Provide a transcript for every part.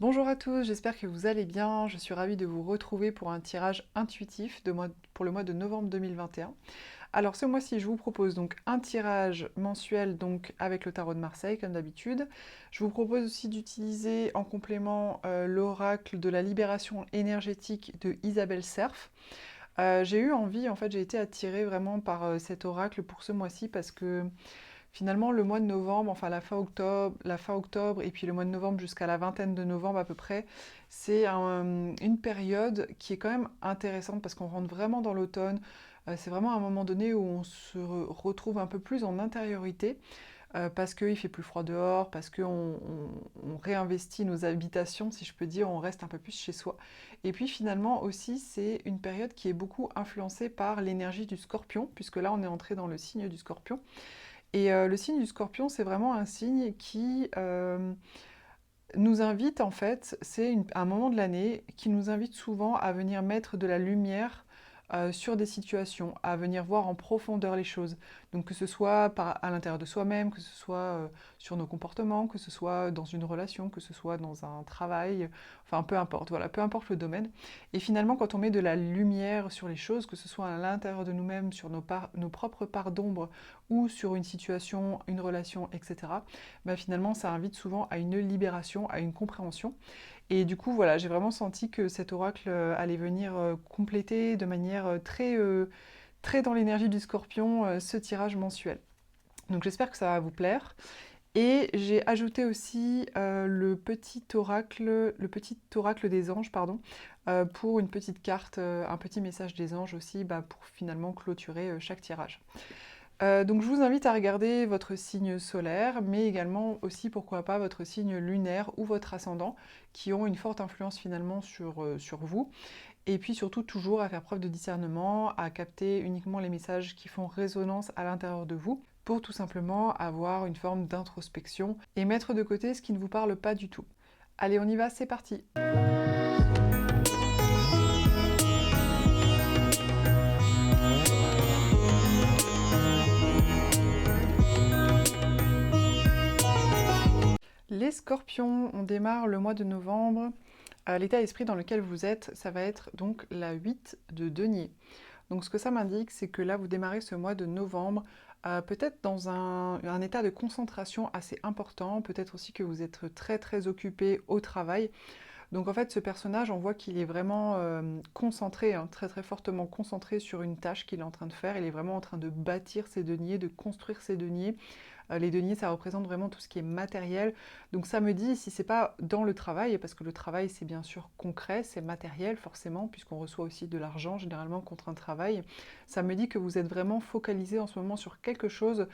Bonjour à tous, j'espère que vous allez bien. Je suis ravie de vous retrouver pour un tirage intuitif pour le mois de novembre 2021. Alors ce mois-ci, je vous propose donc un tirage mensuel donc avec le tarot de Marseille comme d'habitude. Je vous propose aussi d'utiliser en complément l'oracle de la libération énergétique de Isabelle Serf. J'ai eu envie, en fait, j'ai été attirée vraiment par cet oracle pour ce mois-ci parce que finalement, le mois de novembre, enfin la fin octobre et puis le mois de novembre jusqu'à la vingtaine de novembre à peu près, c'est une période qui est quand même intéressante parce qu'on rentre vraiment dans l'automne. C'est vraiment un moment donné où on se retrouve un peu plus en intériorité parce qu'il fait plus froid dehors, parce qu'on réinvestit nos habitations, si je peux dire, on reste un peu plus chez soi. Et puis finalement aussi, c'est une période qui est beaucoup influencée par l'énergie du scorpion, puisque là on est entré dans le signe du scorpion. Et le signe du scorpion, c'est vraiment un signe qui nous invite, en fait, c'est un moment de l'année qui nous invite souvent à venir mettre de la lumière sur des situations, à venir voir en profondeur les choses. Donc que ce soit à l'intérieur de soi-même, que ce soit sur nos comportements, que ce soit dans une relation, que ce soit dans un travail, enfin peu importe, voilà, peu importe le domaine. Et finalement, quand on met de la lumière sur les choses, que ce soit à l'intérieur de nous-mêmes, sur nos propres parts d'ombre ou sur une situation, une relation, etc., bah, finalement, ça invite souvent à une libération, à une compréhension. Et du coup, voilà, j'ai vraiment senti que cet oracle allait venir compléter de manière très dans l'énergie du scorpion ce tirage mensuel. Donc j'espère que ça va vous plaire. Et j'ai ajouté aussi le petit oracle des anges, pardon, pour une petite carte, un petit message des anges aussi, bah, pour finalement clôturer chaque tirage. Donc je vous invite à regarder votre signe solaire, mais également aussi, pourquoi pas, votre signe lunaire ou votre ascendant, qui ont une forte influence finalement sur vous. Et puis surtout, toujours à faire preuve de discernement, à capter uniquement les messages qui font résonance à l'intérieur de vous, pour tout simplement avoir une forme d'introspection et mettre de côté ce qui ne vous parle pas du tout. Allez, on y va, c'est parti! Les scorpions, on démarre le mois de novembre. L'état d'esprit dans lequel vous êtes, ça va être donc la 8 de denier. Donc ce que ça m'indique, c'est que là, vous démarrez ce mois de novembre, peut-être dans un état de concentration assez important, peut-être aussi que vous êtes très très occupé au travail. Donc en fait, ce personnage, on voit qu'il est vraiment concentré, hein, très très fortement concentré sur une tâche qu'il est en train de faire. Il est vraiment en train de bâtir ses deniers, de construire ses deniers. Les deniers, ça représente vraiment tout ce qui est matériel. Donc ça me dit, si c'est pas dans le travail, parce que le travail c'est bien sûr concret, c'est matériel forcément, puisqu'on reçoit aussi de l'argent généralement contre un travail, ça me dit que vous êtes vraiment focalisé en ce moment sur quelque chose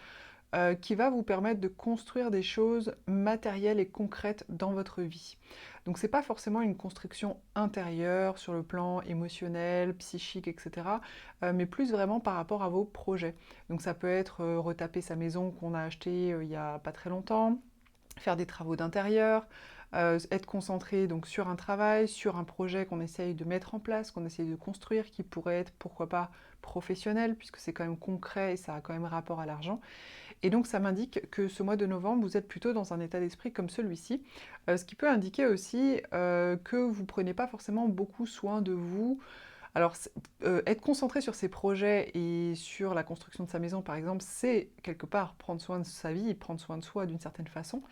qui va vous permettre de construire des choses matérielles et concrètes dans votre vie. Donc c'est pas forcément une construction intérieure sur le plan émotionnel, psychique, etc., mais plus vraiment par rapport à vos projets. Donc ça peut être retaper sa maison qu'on a achetée il y a pas très longtemps, faire des travaux d'intérieur, être concentré donc sur un travail, sur un projet qu'on essaye de mettre en place, qu'on essaye de construire, qui pourrait être pourquoi pas professionnel, puisque c'est quand même concret et ça a quand même rapport à l'argent. Et donc ça m'indique que ce mois de novembre, vous êtes plutôt dans un état d'esprit comme celui-ci, ce qui peut indiquer aussi que vous ne prenez pas forcément beaucoup soin de vous. Alors, être concentré sur ses projets et sur la construction de sa maison, par exemple, c'est quelque part prendre soin de sa vie, prendre soin de soi d'une certaine façon,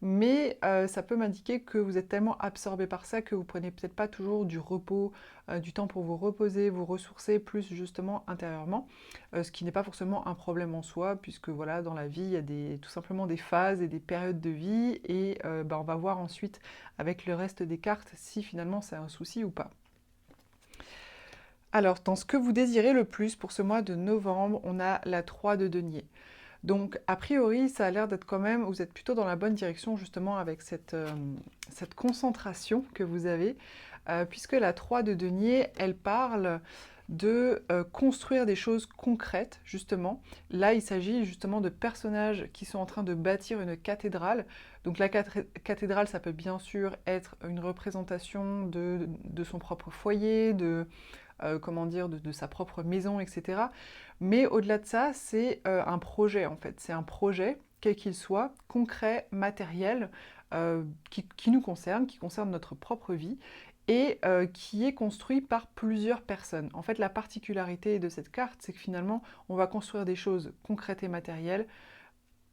mais ça peut m'indiquer que vous êtes tellement absorbé par ça que vous prenez peut-être pas toujours du repos, du temps pour vous reposer, vous ressourcer plus justement intérieurement, ce qui n'est pas forcément un problème en soi, puisque voilà, dans la vie, il y a tout simplement des phases et des périodes de vie, et bah, on va voir ensuite avec le reste des cartes si finalement c'est un souci ou pas. Alors, dans ce que vous désirez le plus pour ce mois de novembre, on a la 3 de denier. Donc, a priori, ça a l'air d'être quand même, vous êtes plutôt dans la bonne direction justement avec cette concentration que vous avez, puisque la 3 de denier, elle parle de construire des choses concrètes, justement. Là, il s'agit justement de personnages qui sont en train de bâtir une cathédrale. Donc la cathédrale, ça peut bien sûr être une représentation de son propre foyer, comment dire, de sa propre maison, etc. Mais au-delà de ça, c'est un projet en fait. C'est un projet, quel qu'il soit, concret, matériel, qui nous concerne, qui concerne notre propre vie, et qui est construit par plusieurs personnes. En fait, la particularité de cette carte, c'est que finalement, on va construire des choses concrètes et matérielles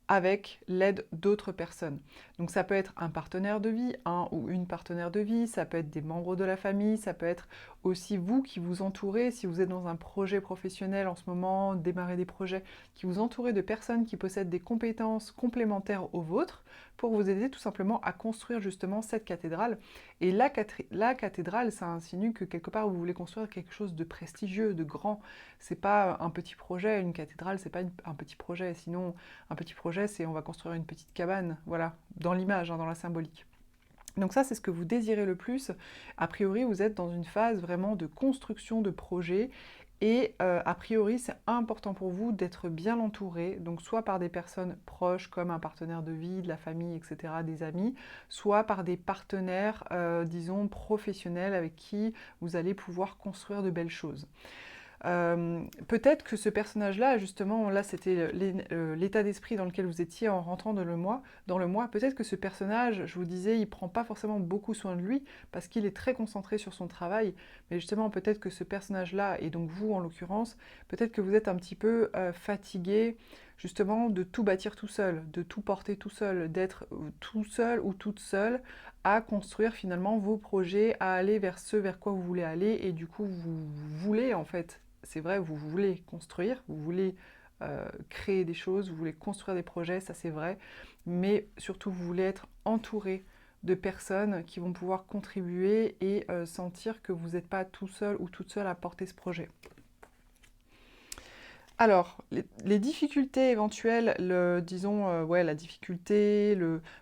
avec l'aide d'autres personnes. Donc ça peut être un partenaire de vie, un ou une partenaire de vie, ça peut être des membres de la famille, ça peut être aussi vous qui vous entourez, si vous êtes dans un projet professionnel en ce moment, démarrez des projets, qui vous entourez de personnes qui possèdent des compétences complémentaires aux vôtres pour vous aider tout simplement à construire justement cette cathédrale. Et la cathédrale, ça insinue que quelque part vous voulez construire quelque chose de prestigieux, de grand. C'est pas un petit projet, une cathédrale, c'est pas un petit projet, sinon un petit projet, c'est on va construire une petite cabane, voilà, dans l'image, hein, dans la symbolique. Donc ça, c'est ce que vous désirez le plus. A priori, vous êtes dans une phase vraiment de construction de projet. Et a priori, c'est important pour vous d'être bien entouré, donc soit par des personnes proches comme un partenaire de vie, de la famille, etc., des amis, soit par des partenaires, disons, professionnels avec qui vous allez pouvoir construire de belles choses. Peut-être que ce personnage-là, justement, là c'était l'état d'esprit dans lequel vous étiez en rentrant dans le mois, peut-être que ce personnage, je vous disais, il prend pas forcément beaucoup soin de lui, parce qu'il est très concentré sur son travail, mais justement peut-être que ce personnage-là, et donc vous en l'occurrence, peut-être que vous êtes un petit peu fatigué, justement, de tout bâtir tout seul, de tout porter tout seul, d'être tout seul ou toute seule, à construire finalement vos projets, à aller vers ce vers quoi vous voulez aller, et du coup vous voulez en fait, c'est vrai, vous voulez construire, vous voulez créer des choses, vous voulez construire des projets, ça c'est vrai, mais surtout vous voulez être entouré de personnes qui vont pouvoir contribuer et sentir que vous n'êtes pas tout seul ou toute seule à porter ce projet. Alors, les difficultés éventuelles, disons, ouais, la difficulté,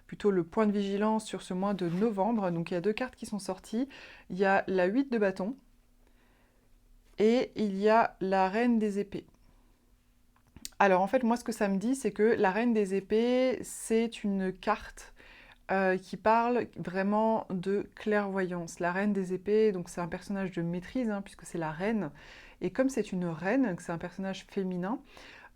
plutôt le point de vigilance sur ce mois de novembre. Donc il y a deux cartes qui sont sorties. Il y a la 8 de bâton et il y a la reine des épées. Alors en fait, moi ce que ça me dit, c'est que la reine des épées, c'est une carte qui parle vraiment de clairvoyance. La reine des épées, donc c'est un personnage de maîtrise, hein, puisque c'est la reine. Et comme c'est une reine, que c'est un personnage féminin,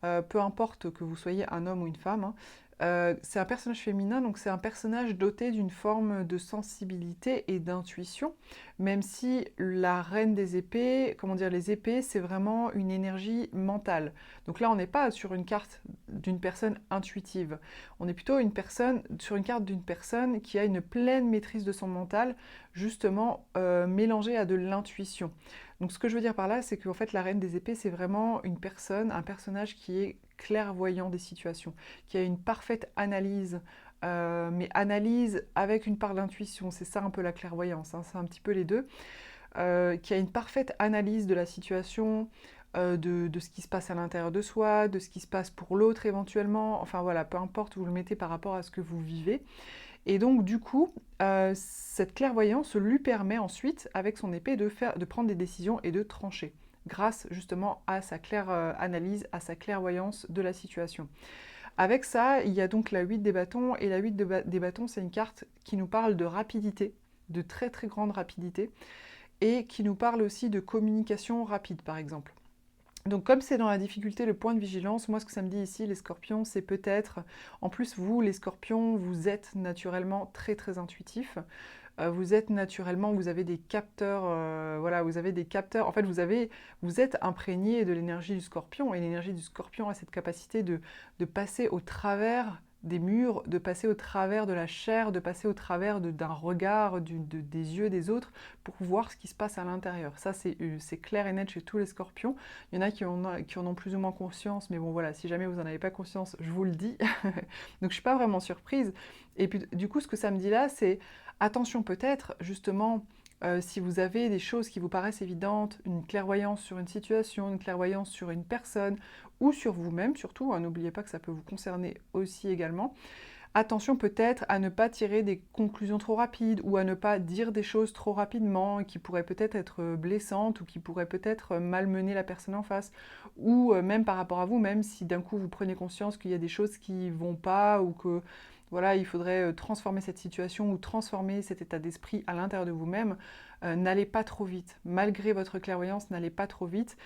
peu importe que vous soyez un homme ou une femme, hein, c'est un personnage féminin, donc c'est un personnage doté d'une forme de sensibilité et d'intuition, même si la reine des épées, comment dire, les épées, c'est vraiment une énergie mentale. Donc là, on n'est pas sur une carte d'une personne intuitive, on est plutôt sur une carte d'une personne qui a une pleine maîtrise de son mental, justement mélangée à de l'intuition. Donc ce que je veux dire par là, c'est qu'en fait la reine des épées, c'est vraiment une personne, un personnage qui est clairvoyant des situations, qui a une parfaite analyse, mais analyse avec une part d'intuition, c'est ça un peu la clairvoyance, hein, c'est un petit peu les deux, qui a une parfaite analyse de la situation, de ce qui se passe à l'intérieur de soi, de ce qui se passe pour l'autre éventuellement, enfin voilà, peu importe où vous le mettez par rapport à ce que vous vivez. Et donc du coup, cette clairvoyance lui permet ensuite, avec son épée, de prendre des décisions et de trancher, grâce justement à sa claire analyse, à sa clairvoyance de la situation. Avec ça, il y a donc la 8 des bâtons, et la 8 des bâtons, c'est une carte qui nous parle de rapidité, de très très grande rapidité, et qui nous parle aussi de communication rapide, par exemple. Donc comme c'est dans la difficulté le point de vigilance, moi ce que ça me dit ici, les scorpions, c'est peut-être, en plus vous, les scorpions, vous êtes naturellement très très intuitifs, vous êtes naturellement, vous avez des capteurs, voilà, vous avez des capteurs, en fait vous êtes imprégné de l'énergie du scorpion, et l'énergie du scorpion a cette capacité de passer au travers des murs, de passer au travers de la chair, de passer au travers d'un regard, des yeux des autres, pour voir ce qui se passe à l'intérieur. Ça, c'est clair et net chez tous les scorpions. Il y en a qui en ont plus ou moins conscience, mais bon voilà, si jamais vous n'en avez pas conscience, je vous le dis. Donc je ne suis pas vraiment surprise. Et puis du coup, ce que ça me dit là, c'est attention peut-être, justement, si vous avez des choses qui vous paraissent évidentes, une clairvoyance sur une situation, une clairvoyance sur une personne, ou sur vous-même surtout, hein, n'oubliez pas que ça peut vous concerner aussi également, attention peut-être à ne pas tirer des conclusions trop rapides, ou à ne pas dire des choses trop rapidement, qui pourraient peut-être être blessantes, ou qui pourraient peut-être malmener la personne en face, ou même par rapport à vous, même si d'un coup vous prenez conscience qu'il y a des choses qui ne vont pas, ou que voilà, il faudrait transformer cette situation ou transformer cet état d'esprit à l'intérieur de vous-même, n'allez pas trop vite. Malgré votre clairvoyance, n'allez pas trop vite,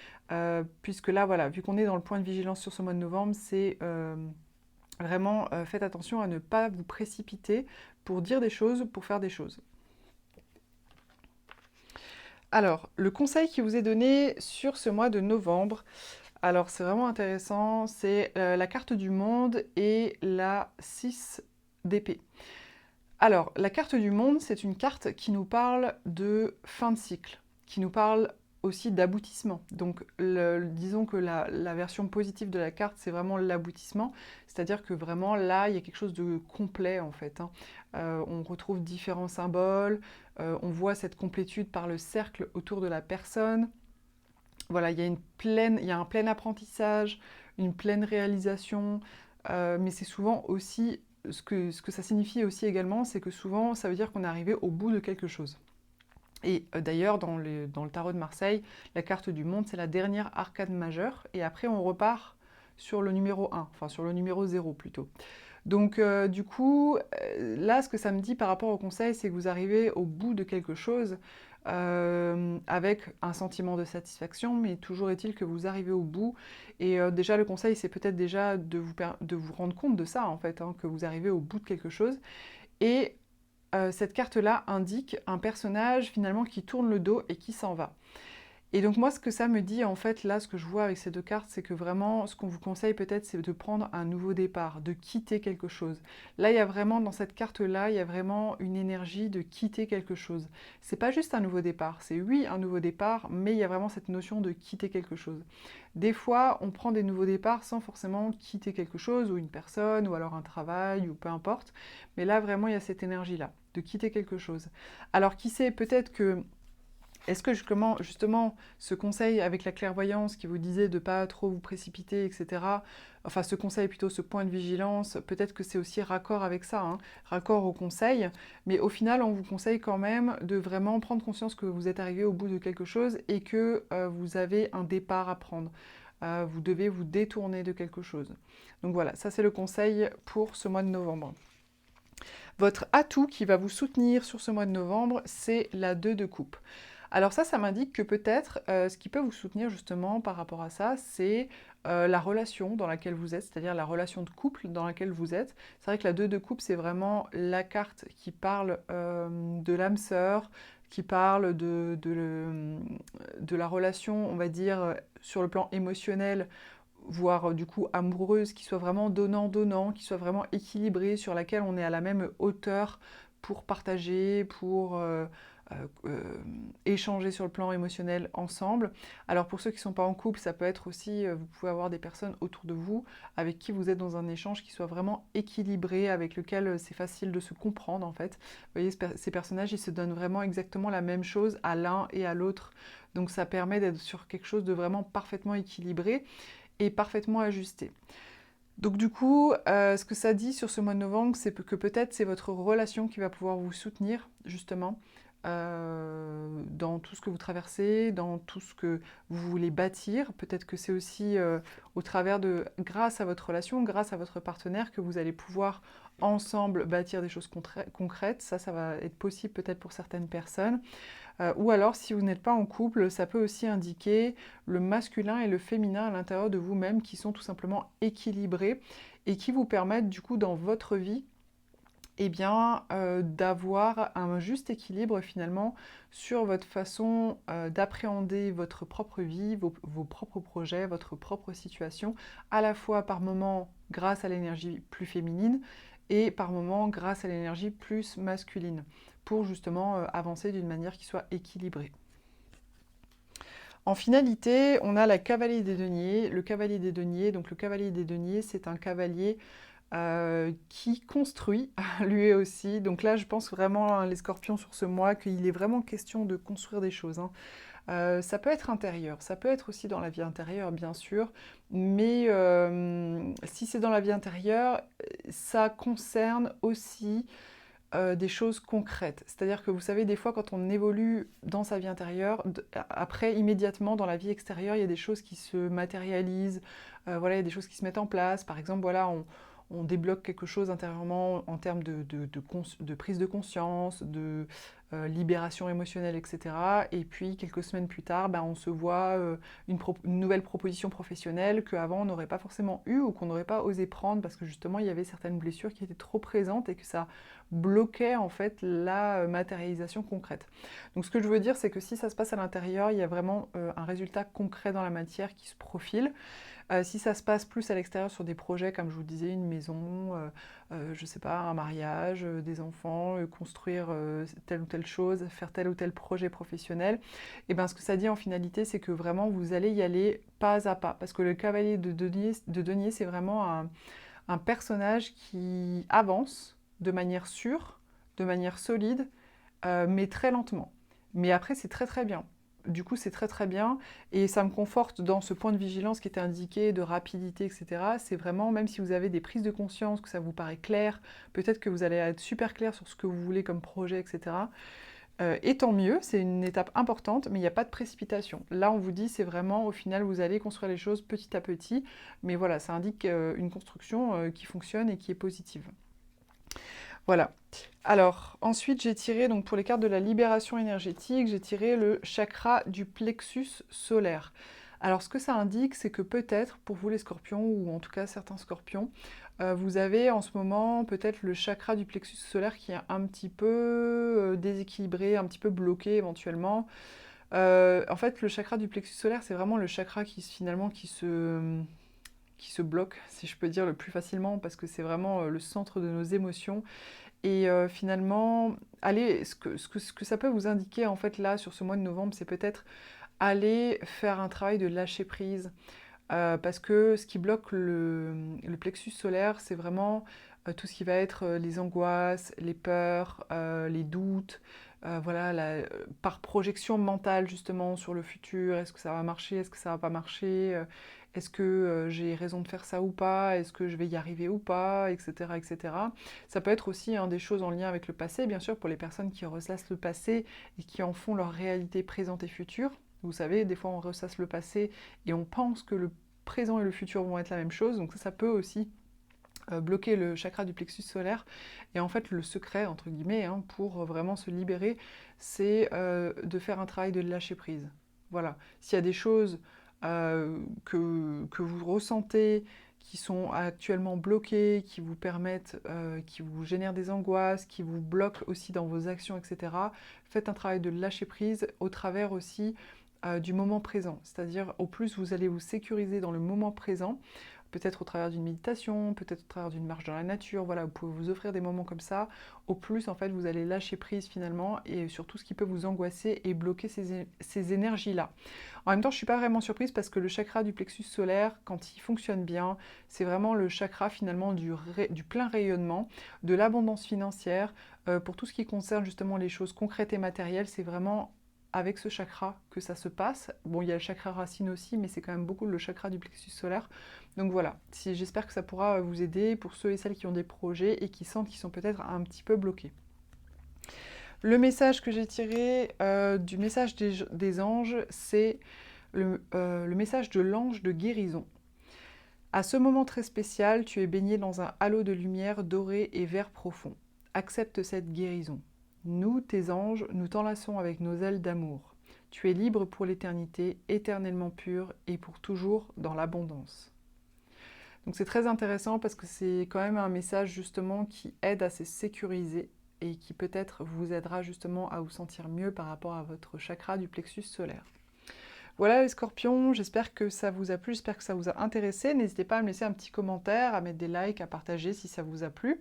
puisque là, voilà, vu qu'on est dans le point de vigilance sur ce mois de novembre, Vraiment, faites attention à ne pas vous précipiter pour dire des choses, pour faire des choses. Alors, le conseil qui vous est donné sur ce mois de novembre, alors c'est vraiment intéressant, c'est la carte du monde et la 6 d'épée. Alors, la carte du monde, c'est une carte qui nous parle de fin de cycle, qui nous parle aussi d'aboutissement. Donc, disons que la version positive de la carte, c'est vraiment l'aboutissement, c'est-à-dire que vraiment là, il y a quelque chose de complet en fait, hein. On retrouve différents symboles, on voit cette complétude par le cercle autour de la personne. Voilà, il y a un plein apprentissage, une pleine réalisation, mais c'est souvent aussi, ce que ça signifie aussi également, c'est que souvent, ça veut dire qu'on est arrivé au bout de quelque chose. Et d'ailleurs, dans le tarot de Marseille, la carte du monde, c'est la dernière arcade majeure, et après on repart sur le numéro 1, enfin sur le numéro 0 plutôt. Donc du coup, là, ce que ça me dit par rapport au conseil, c'est que vous arrivez au bout de quelque chose avec un sentiment de satisfaction, mais toujours est-il que vous arrivez au bout. Et déjà, le conseil, c'est peut-être déjà de vous rendre compte de ça, en fait, hein, que vous arrivez au bout de quelque chose. Et cette carte-là indique un personnage, finalement, qui tourne le dos et qui s'en va. Et donc moi, ce que ça me dit, en fait, là, ce que je vois avec ces deux cartes, c'est que vraiment, ce qu'on vous conseille peut-être, c'est de prendre un nouveau départ, de quitter quelque chose. Là, il y a vraiment, dans cette carte-là, il y a vraiment une énergie de quitter quelque chose. C'est pas juste un nouveau départ, c'est oui, un nouveau départ, mais il y a vraiment cette notion de quitter quelque chose. Des fois, on prend des nouveaux départs sans forcément quitter quelque chose, ou une personne, ou alors un travail, ou peu importe. Mais là, vraiment, il y a cette énergie-là, de quitter quelque chose. Alors, qui sait, peut-être que est-ce que justement ce conseil avec la clairvoyance qui vous disait de ne pas trop vous précipiter, etc., enfin ce conseil plutôt, ce point de vigilance, peut-être que c'est aussi raccord avec ça, hein, raccord au conseil, mais au final on vous conseille quand même de vraiment prendre conscience que vous êtes arrivé au bout de quelque chose et que vous avez un départ à prendre. Vous devez vous détourner de quelque chose. Donc voilà, ça c'est le conseil pour ce mois de novembre. Votre atout qui va vous soutenir sur ce mois de novembre, c'est la 2 de coupe. Alors ça m'indique que peut-être ce qui peut vous soutenir justement par rapport à ça, c'est la relation dans laquelle vous êtes, c'est-à-dire la relation de couple dans laquelle vous êtes. C'est vrai que la 2 de coupe, c'est vraiment la carte qui parle de l'âme sœur, qui parle de la relation, on va dire, sur le plan émotionnel, voire du coup amoureuse, qui soit vraiment donnant-donnant, qui soit vraiment équilibrée, sur laquelle on est à la même hauteur pour partager, pour échanger sur le plan émotionnel ensemble. Alors pour ceux qui ne sont pas en couple, ça peut être aussi, vous pouvez avoir des personnes autour de vous avec qui vous êtes dans un échange qui soit vraiment équilibré, avec lequel c'est facile de se comprendre en fait. Vous voyez, ces personnages, ils se donnent vraiment exactement la même chose à l'un et à l'autre. Donc ça permet d'être sur quelque chose de vraiment parfaitement équilibré et parfaitement ajusté. Donc du coup, ce que ça dit sur ce mois de novembre, c'est que peut-être c'est votre relation qui va pouvoir vous soutenir, justement, dans tout ce que vous traversez, dans tout ce que vous voulez bâtir. Peut-être que c'est aussi au travers grâce à votre relation, grâce à votre partenaire, que vous allez pouvoir ensemble bâtir des choses concrètes. Ça va être possible peut-être pour certaines personnes. Ou alors, si vous n'êtes pas en couple, ça peut aussi indiquer le masculin et le féminin à l'intérieur de vous-même qui sont tout simplement équilibrés et qui vous permettent du coup dans votre vie eh bien, d'avoir un juste équilibre finalement sur votre façon d'appréhender votre propre vie, vos propres projets, votre propre situation, à la fois par moments grâce à l'énergie plus féminine et par moments grâce à l'énergie plus masculine, pour justement avancer d'une manière qui soit équilibrée. En finalité, on a la cavalier des deniers. Le cavalier des deniers, donc le cavalier des deniers, c'est un cavalier qui construit lui aussi. Donc là, je pense vraiment, hein, les scorpions sur ce mois, qu'il est vraiment question de construire des choses, hein. Ça peut être intérieur, ça peut être aussi dans la vie intérieure, bien sûr, mais si c'est dans la vie intérieure, ça concerne aussi des choses concrètes. C'est-à-dire que vous savez, des fois, quand on évolue dans sa vie intérieure, après, immédiatement, dans la vie extérieure, il y a des choses qui se matérialisent, voilà, il y a des choses qui se mettent en place. Par exemple, voilà, on débloque quelque chose intérieurement en termes de prise de conscience, libération émotionnelle, etc. Et puis quelques semaines plus tard, on se voit une nouvelle proposition professionnelle qu'avant on n'aurait pas forcément eue ou qu'on n'aurait pas osé prendre parce que justement il y avait certaines blessures qui étaient trop présentes et que ça bloquait en fait la matérialisation concrète. Donc ce que je veux dire, c'est que si ça se passe à l'intérieur, il y a vraiment un résultat concret dans la matière qui se profile. Si ça se passe plus à l'extérieur sur des projets, comme je vous disais, une maison, je sais pas, un mariage, des enfants, construire telle ou telle chose, faire tel ou tel projet professionnel, et bien ce que ça dit en finalité, c'est que vraiment vous allez y aller pas à pas. Parce que le cavalier de denier c'est vraiment un personnage qui avance de manière sûre, de manière solide, mais très lentement. Mais après, c'est très très bien. Du coup, c'est très très bien et ça me conforte dans ce point de vigilance qui était indiqué, de rapidité, etc. C'est vraiment, même si vous avez des prises de conscience, que ça vous paraît clair, peut-être que vous allez être super clair sur ce que vous voulez comme projet, etc. Et tant mieux, c'est une étape importante, mais il n'y a pas de précipitation. Là, on vous dit, c'est vraiment, au final, vous allez construire les choses petit à petit, mais voilà, ça indique une construction qui fonctionne et qui est positive. Voilà. Alors, ensuite, j'ai tiré, donc pour les cartes de la libération énergétique, j'ai tiré le chakra du plexus solaire. Alors, ce que ça indique, c'est que peut-être, pour vous les scorpions, ou en tout cas certains scorpions, vous avez en ce moment peut-être le chakra du plexus solaire qui est un petit peu déséquilibré, un petit peu bloqué éventuellement. En fait, le chakra du plexus solaire, c'est vraiment le chakra qui finalement qui se bloque, si je peux dire, le plus facilement, parce que c'est vraiment le centre de nos émotions. Et finalement, allez, ce que ça peut vous indiquer en fait là sur ce mois de novembre, c'est peut-être aller faire un travail de lâcher prise. Parce que ce qui bloque le plexus solaire, c'est vraiment tout ce qui va être les angoisses, les peurs, les doutes, voilà, par projection mentale justement sur le futur, est-ce que ça va marcher, est-ce que ça va pas marcher, est-ce que j'ai raison de faire ça ou pas, est-ce que je vais y arriver ou pas, etc. etc. Ça peut être aussi des choses en lien avec le passé, bien sûr, pour les personnes qui ressassent le passé et qui en font leur réalité présente et future. Vous savez, des fois on ressasse le passé et on pense que le présent et le futur vont être la même chose, donc ça peut aussi bloquer le chakra du plexus solaire. Et en fait, le secret, entre guillemets, pour vraiment se libérer, c'est de faire un travail de lâcher prise. Voilà. S'il y a des choses que vous ressentez, qui sont actuellement bloquées, qui vous permettent, qui vous génèrent des angoisses, qui vous bloquent aussi dans vos actions, etc., faites un travail de lâcher prise au travers aussi du moment présent. C'est-à-dire, au plus vous allez vous sécuriser dans le moment présent, peut-être au travers d'une méditation, peut-être au travers d'une marche dans la nature, voilà, vous pouvez vous offrir des moments comme ça, au plus en fait vous allez lâcher prise finalement et sur tout ce qui peut vous angoisser et bloquer ces énergies-là. En même temps, je ne suis pas vraiment surprise parce que le chakra du plexus solaire, quand il fonctionne bien, c'est vraiment le chakra finalement du plein rayonnement, de l'abondance financière, pour tout ce qui concerne justement les choses concrètes et matérielles, c'est vraiment avec ce chakra que ça se passe. Bon, il y a le chakra racine aussi, mais c'est quand même beaucoup le chakra du plexus solaire. Donc voilà, j'espère que ça pourra vous aider pour ceux et celles qui ont des projets et qui sentent qu'ils sont peut-être un petit peu bloqués. Le message que j'ai tiré du message des anges, c'est le message de l'ange de guérison. À ce moment très spécial, tu es baigné dans un halo de lumière dorée et vert profond. Accepte cette guérison. Nous, tes anges, nous t'enlaçons avec nos ailes d'amour. Tu es libre pour l'éternité, éternellement pur et pour toujours dans l'abondance. Donc c'est très intéressant parce que c'est quand même un message justement qui aide à se sécuriser et qui peut-être vous aidera justement à vous sentir mieux par rapport à votre chakra du plexus solaire. Voilà les scorpions, j'espère que ça vous a plu, j'espère que ça vous a intéressé. N'hésitez pas à me laisser un petit commentaire, à mettre des likes, à partager si ça vous a plu.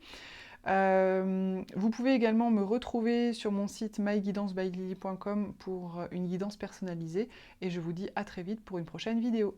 Vous pouvez également me retrouver sur mon site myguidancebyLily.com pour une guidance personnalisée et je vous dis à très vite pour une prochaine vidéo.